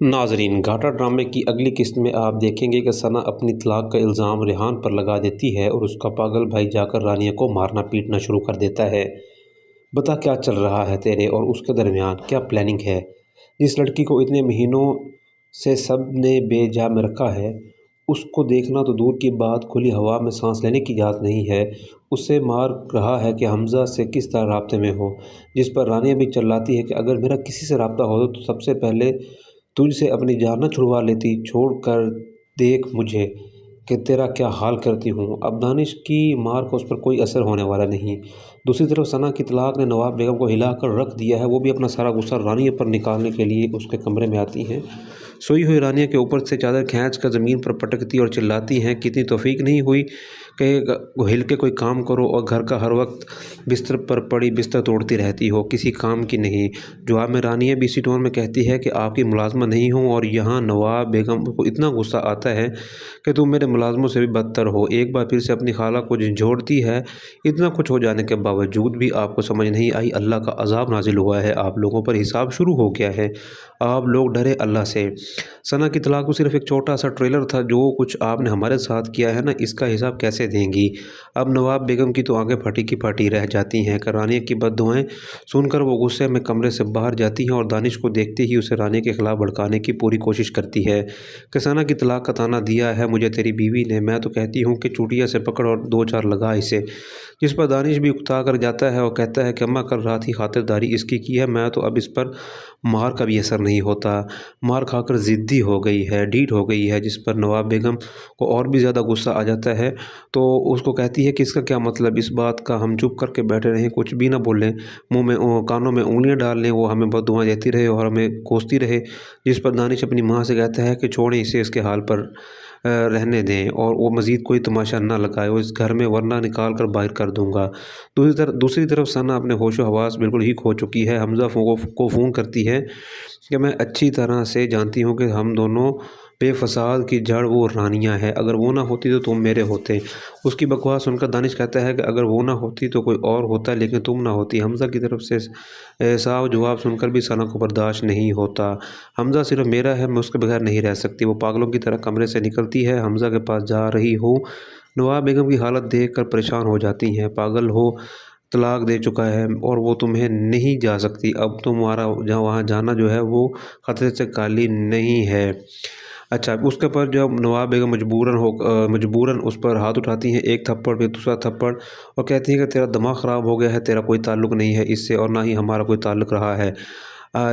नाज़रीन, घाटा ड्रामे की अगली किस्त में आप देखेंगे कि सना अपनी तलाक का इल्ज़ाम रेहान पर लगा देती है और उसका पागल भाई जाकर रानिया को मारना पीटना शुरू कर देता है। बता क्या चल रहा है तेरे और उसके दरमियान, क्या प्लानिंग है? जिस लड़की को इतने महीनों से सब ने बेजा में रखा है, उसको देखना तो दूर की बात, खुली हवा में सांस लेने की इजाज़त नहीं है। उससे मार रहा है कि हमज़ा से किस तरह राब्ते में हो, जिस पर रानिया भी चिल्लाती है कि अगर मेरा किसी से राब्ता होता तो सबसे पहले तुझसे अपनी जान न छुड़वा लेती। छोड़ कर देख मुझे कि तेरा क्या हाल करती हूँ। अब दानिश की मार का उस पर कोई असर होने वाला नहीं। दूसरी तरफ सना की तलाक ने नवाब बेगम को हिलाकर रख दिया है। वो भी अपना सारा गुस्सा रानिया पर निकालने के लिए उसके कमरे में आती हैं। सोई हुई रानिया के ऊपर से चादर खींच कर ज़मीन पर पटकती और चिल्लाती हैं कि इतनी तौफीक नहीं हुई कि हिल के कोई काम करो और घर का हर वक्त बिस्तर पर पड़ी बिस्तर तोड़ती रहती हो, किसी काम की नहीं। जवाब में रानिया भी इसी टोन में कहती है कि आपकी मुलाजमा नहीं हूँ और यहाँ नवाब बेगम को इतना गुस्सा आता है कि तुम मेरे मुलाजमों से भी बदतर हो। एक बार फिर से अपनी खाला को झंझोड़ती है। इतना कुछ हो जाने के बावजूद भी आपको समझ नहीं आई, अल्लाह का अजाब नाजिल हुआ है, आप लोगों पर हिसाब शुरू हो गया है, आप लोग डरे अल्लाह से। सना की तलाक तो सिर्फ एक छोटा सा ट्रेलर था। जो कुछ आपने हमारे साथ किया है ना, इसका हिसाब कैसे देंगी? अब नवाब बेगम की तो आंखें फटी की फटी रह जाती हैं। रानिया की बद्दुआएं सुनकर वो गुस्से में कमरे से बाहर जाती हैं और दानिश को देखते ही उसे रानिया के खिलाफ भड़काने की पूरी कोशिश करती है कि सना की तलाक का ताना दिया है मुझे तेरी बीवी ने, मैं तो कहती हूँ कि चुटिया से पकड़ और दो चार लगा इसे। जिस पर दानिश भी उकता कर जाता है और कहता है कि अम्मा कल रात ही खातिरदारी इसकी की है, मैं तो अब इस पर मार का भी असर नहीं होता। मार खाकर ज़िद्दी हो गई है, ढीठ हो गई है। जिस पर नवाब बेगम को और भी ज़्यादा गुस्सा आ जाता है तो उसको कहती है कि इसका क्या मतलब, इस बात का हम चुप करके बैठे रहें, कुछ भी ना बोलें, मुंह में कानों में उंगलियां डाल लें, वो हमें बद्दुआएं देती रहे और हमें कोसती रहे। जिस पर दानिश अपनी माँ से कहता है कि छोड़ें इसे, इसके हाल पर रहने दें और वो मज़ीद कोई तमाशा ना लगाए, वो इस घर में वरना निकाल कर बाहर कर दूंगा। दूसरी तरफ सना अपने होशो हवास बिल्कुल ही खो चुकी है। हमज़ा को फ़ोन करती है कि मैं अच्छी तरह से जानती हूँ कि हम दोनों बेफसाद की जड़ वो रानियाँ है, अगर वो ना होती तो तुम मेरे होते। उसकी बकवास सुनकर दानिश कहता है कि अगर वो ना होती तो कोई और होता, लेकिन तुम ना होती। हमज़ा की तरफ से साफ जवाब सुनकर भी सना को बर्दाश्त नहीं होता। हमज़ा सिर्फ मेरा है, मैं उसके बगैर नहीं रह सकती। वो पागलों की तरह कमरे से निकलती है। हमज़ा के पास जा रही हो, नवाब बेगम की हालत देख कर परेशान हो जाती हैं। पागल हो, तलाक दे चुका है और वो तुम्हें नहीं जा सकती। अब तुम्हारा जहाँ वहाँ जाना जो है वो खतरे से खाली नहीं है। अच्छा, उसके पर जब नवाब बेगम मजबूरन उस पर हाथ उठाती हैं, एक थप्पड़ फिर दूसरा थप्पड़, और कहती है कि तेरा दिमाग ख़राब हो गया है, तेरा कोई ताल्लुक़ नहीं है इससे और ना ही हमारा कोई ताल्लुक़ रहा है।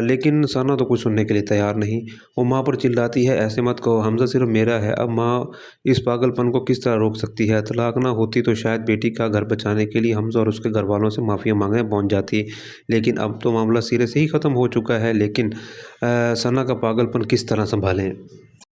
लेकिन सना तो कुछ सुनने के लिए तैयार नहीं। वो माँ पर चिल्लाती है, ऐसे मत कहो, हमज़ा सिर्फ मेरा है। अब माँ इस पागलपन को किस तरह रोक सकती है? तलाक ना होती तो शायद बेटी का घर बचाने के लिए हमज़ा और उसके घर वालों से माफ़िया मांगने पहुँच जाती, लेकिन अब तो मामला सिरे से ही ख़त्म हो चुका है। लेकिन सना का पागलपन किस तरह संभालें?